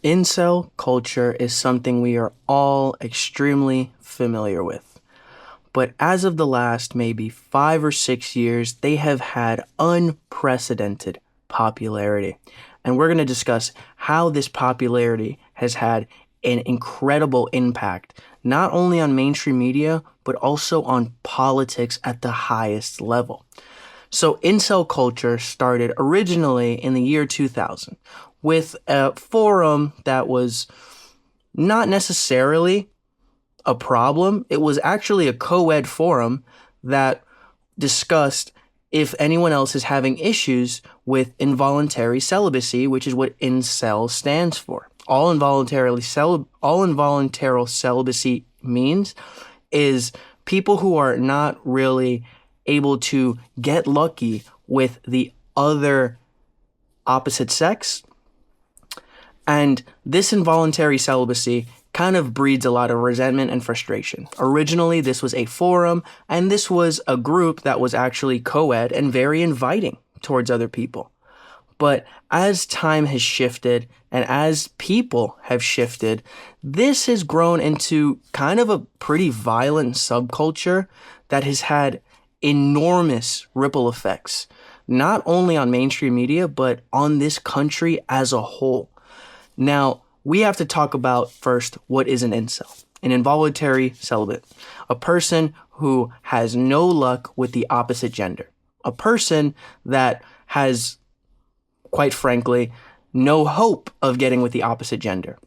Incel culture is something we are all extremely familiar with. But as of the last maybe 5 or 6 years, they have had unprecedented popularity. And we're going to discuss how this popularity has had an incredible impact, not only on mainstream media, but also on politics at the highest level. So incel culture started originally in the year 2000 with a forum that was not necessarily a problem. It was actually a co-ed forum that discussed if anyone else is having issues with involuntary celibacy, which is what incel stands for. All involuntary celibacy means is people who are not really able to get lucky with the other opposite sex. And this involuntary celibacy kind of breeds a lot of resentment and frustration. Originally, this was a forum, and this was a group that was actually co-ed and very inviting towards other people. But as time has shifted and as people have shifted, this has grown into kind of a pretty violent subculture that has had enormous ripple effects, not only on mainstream media, but on this country as a whole. Now, we have to talk about first what is an incel, an involuntary celibate, a person who has no luck with the opposite gender, a person that has, quite frankly, no hope of getting with the opposite gender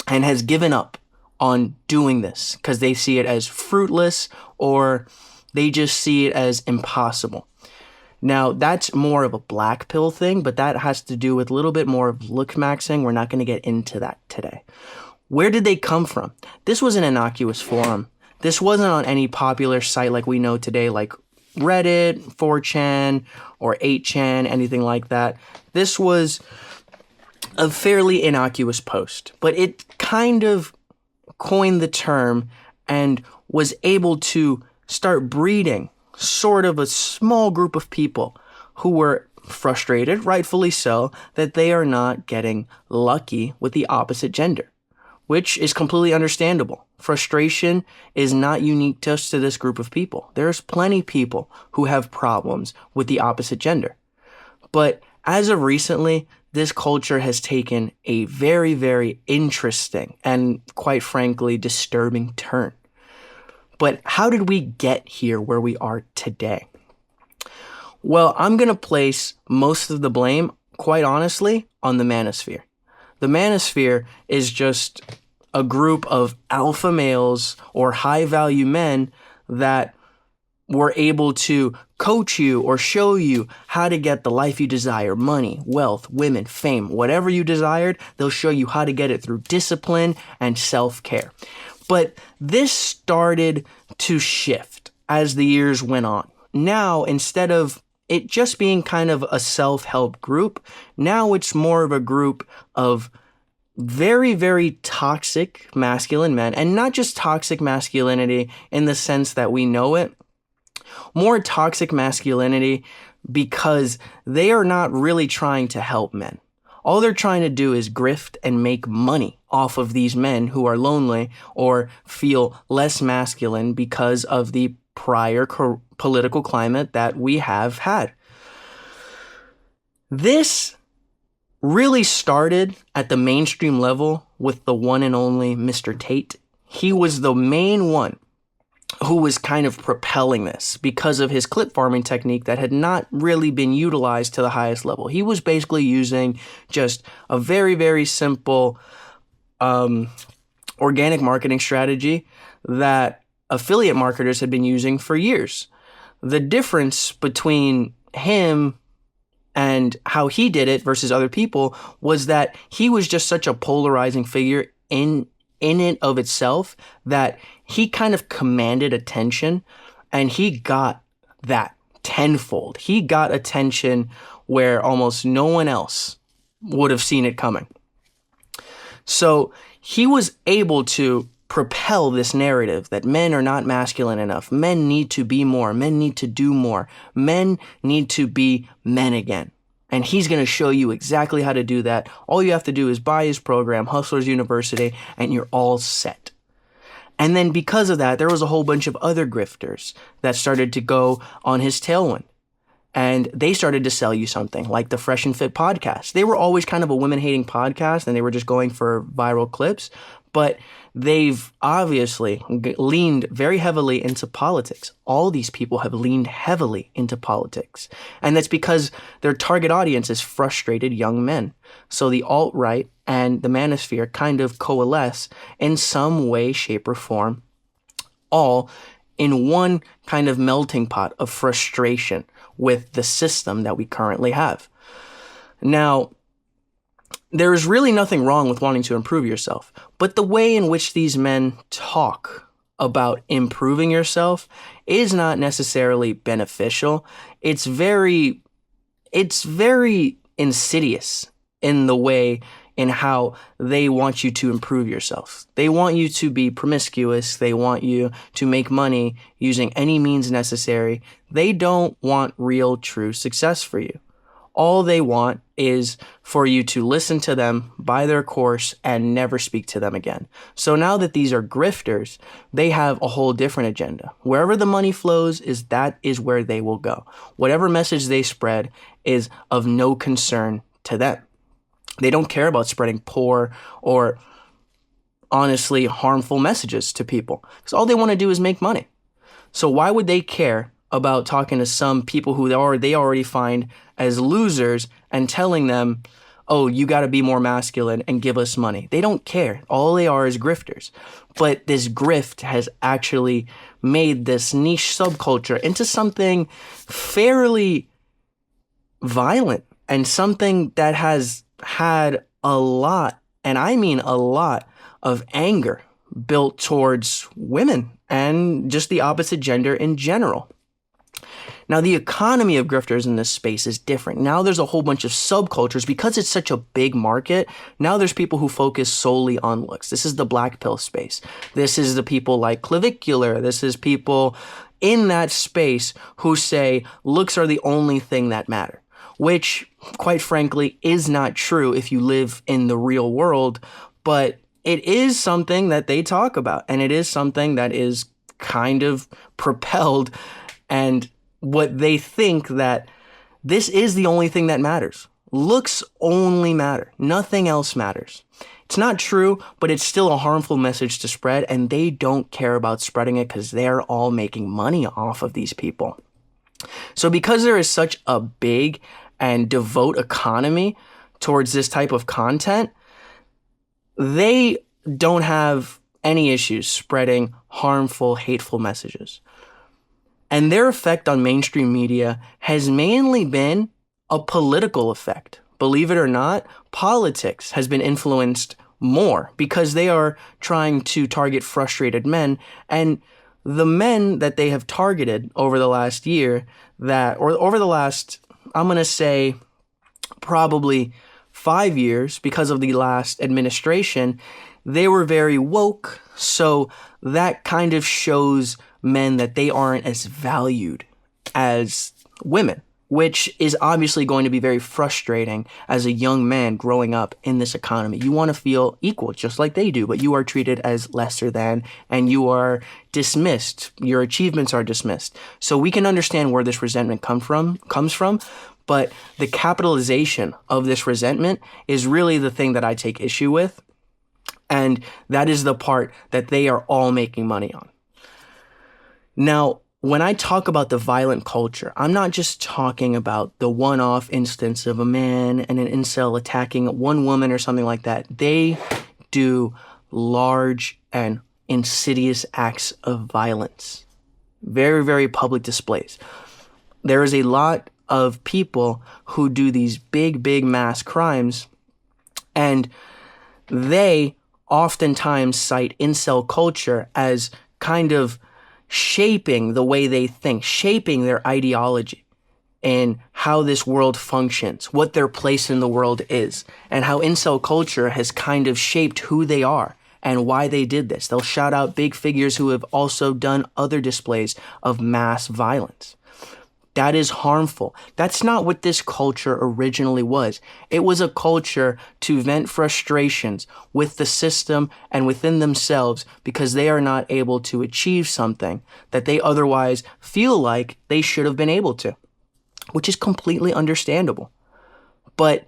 and has given up on doing this because they see it as fruitless or they just see it as impossible. Now, that's more of a black pill thing, but that has to do with a little bit more of look maxing. We're not going to get into that today. Where did they come from? This was an innocuous forum. This wasn't on any popular site like we know today, like Reddit, 4chan, or 8chan, anything like that. This was a fairly innocuous post, but it kind of coined the term and was able to start breeding sort of a small group of people who were frustrated, rightfully so, that they are not getting lucky with the opposite gender, which is completely understandable. Frustration is not unique just to this group of people. There's plenty of people who have problems with the opposite gender. But as of recently, this culture has taken a very, very interesting and quite frankly disturbing turn. But how did we get here where we are today? Well, I'm going to place most of the blame, quite honestly, on the manosphere. The manosphere is just a group of alpha males or high value men that were able to coach you or show you how to get the life you desire, money, wealth, women, fame, whatever you desired. They'll show you how to get it through discipline and self-care. But this started to shift as the years went on. Now, instead of it just being kind of a self-help group, now it's more of a group of very, very toxic masculine men, and not just toxic masculinity in the sense that we know it, more toxic masculinity because they are not really trying to help men. All they're trying to do is grift and make money off of these men who are lonely or feel less masculine because of the prior political climate that we have had. This really started at the mainstream level with the one and only Mr. Tate. He was the main one who was kind of propelling this because of his clip farming technique that had not really been utilized to the highest level. He was basically using just a very, very simple organic marketing strategy that affiliate marketers had been using for years. The difference between him and how he did it versus other people was that he was just such a polarizing figure in it of itself that he kind of commanded attention, and he got that tenfold. He got attention where almost no one else would have seen it coming. So he was able to propel this narrative that men are not masculine enough. Men need to be more. Men need to do more. Men need to be men again. And he's going to show you exactly how to do that. All you have to do is buy his program, Hustlers University, and you're all set. And then because of that, there was a whole bunch of other grifters that started to go on his tailwind. And they started to sell you something like the Fresh and Fit podcast. They were always kind of a women-hating podcast, and they were just going for viral clips. But they've obviously leaned very heavily into politics. All these people have leaned heavily into politics. And that's because their target audience is frustrated young men. So the alt-right and the manosphere kind of coalesce in some way, shape, or form, all in one kind of melting pot of frustration with the system that we currently have. Now, there is really nothing wrong with wanting to improve yourself, but the way in which these men talk about improving yourself is not necessarily beneficial. It's very insidious in the way in how they want you to improve yourself. They want you to be promiscuous. They want you to make money using any means necessary. They don't want real, true success for you. All they want is for you to listen to them, buy their course, and never speak to them again. So now that these are grifters, they have a whole different agenda. Wherever the money flows, that is where they will go. Whatever message they spread is of no concern to them. They don't care about spreading poor or honestly harmful messages to people, because all they want to do is make money. So why would they care about talking to some people who they already find as losers and telling them, oh, you got to be more masculine and give us money? They don't care. All they are is grifters. But this grift has actually made this niche subculture into something fairly violent and something that has had a lot, and I mean a lot, of anger built towards women and just the opposite gender in general. Now, the economy of grifters in this space is different. Now there's a whole bunch of subcultures because it's such a big market. Now there's people who focus solely on looks. This is the black pill space. This is the people like Clavicular. This is people in that space who say looks are the only thing that matter, which, quite frankly, is not true if you live in the real world, but it is something that they talk about, and it is something that is kind of propelled, and what they think that this is the only thing that matters. Looks only matter. Nothing else matters. It's not true, but it's still a harmful message to spread, and they don't care about spreading it because they're all making money off of these people. So because there is such a big and devout economy towards this type of content, they don't have any issues spreading harmful, hateful messages. And their effect on mainstream media has mainly been a political effect. Believe it or not, politics has been influenced more because they are trying to target frustrated men, and the men that they have targeted over the last year over the last, I'm going to say probably 5 years because of the last administration, they were very woke. So that kind of shows men that they aren't as valued as women, which is obviously going to be very frustrating as a young man growing up in this economy. You want to feel equal just like they do, but you are treated as lesser than, and you are dismissed. Your achievements are dismissed. So we can understand where this resentment comes from, but the capitalization of this resentment is really the thing that I take issue with. And that is the part that they are all making money on. Now, when I talk about the violent culture, I'm not just talking about the one-off instance of a man and an incel attacking one woman or something like that. They do large and insidious acts of violence. Very, very public displays. There is a lot of people who do these big, big mass crimes, and they oftentimes cite incel culture as kind of shaping the way they think, shaping their ideology and how this world functions, what their place in the world is, and how incel culture has kind of shaped who they are and why they did this. They'll shout out big figures who have also done other displays of mass violence. That is harmful. That's not what this culture originally was. It was a culture to vent frustrations with the system and within themselves because they are not able to achieve something that they otherwise feel like they should have been able to, which is completely understandable. But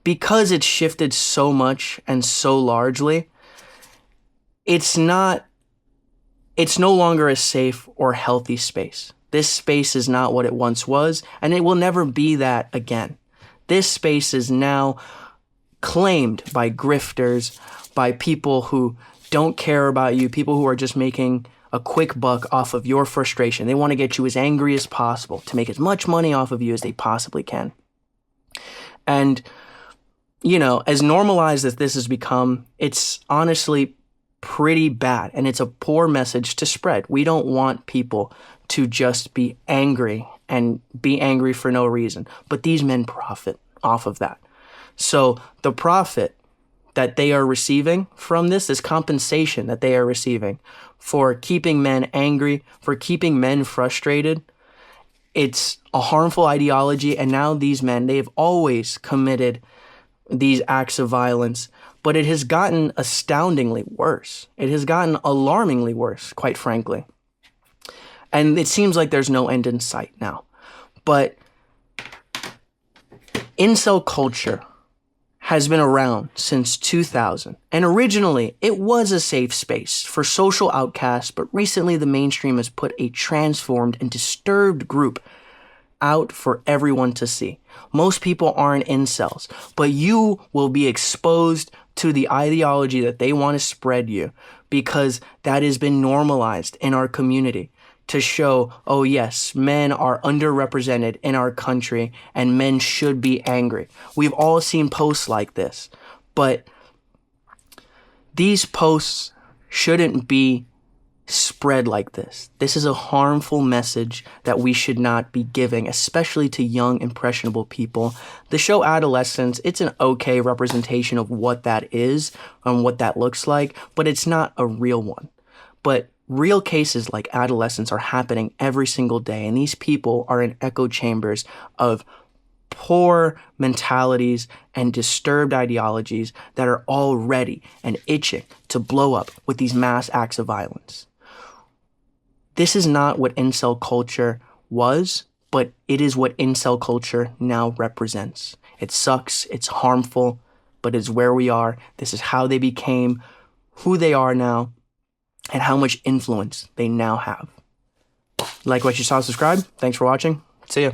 because it's shifted so much and so largely, it's no longer a safe or healthy space. This space is not what it once was, and it will never be that again. This space is now claimed by grifters, by people who don't care about you, people who are just making a quick buck off of your frustration. They want to get you as angry as possible to make as much money off of you as they possibly can. And, as normalized as this has become, it's honestly pretty bad, and it's a poor message to spread. We don't want people to just be angry and be angry for no reason. But these men profit off of that. So the profit that they are receiving from this compensation that they are receiving for keeping men angry, for keeping men frustrated, it's a harmful ideology. And now these men, they've always committed these acts of violence, but it has gotten astoundingly worse. It has gotten alarmingly worse, quite frankly. And it seems like there's no end in sight now. But incel culture has been around since 2000. And originally, it was a safe space for social outcasts, but recently the mainstream has put a transformed and disturbed group out for everyone to see. Most people aren't incels, but you will be exposed to the ideology that they want to spread you because that has been normalized in our community to show, oh yes, men are underrepresented in our country and men should be angry. We've all seen posts like this, but these posts shouldn't be spread like this. This is a harmful message that we should not be giving, especially to young, impressionable people. The show Adolescence, it's an okay representation of what that is and what that looks like, but it's not a real one. But real cases like Adolescence are happening every single day, and these people are in echo chambers of poor mentalities and disturbed ideologies that are all ready and itching to blow up with these mass acts of violence. This is not what incel culture was, but it is what incel culture now represents. It sucks, it's harmful, but it's where we are. This is how they became who they are now and how much influence they now have. Like what you saw, subscribe. Thanks for watching. See ya.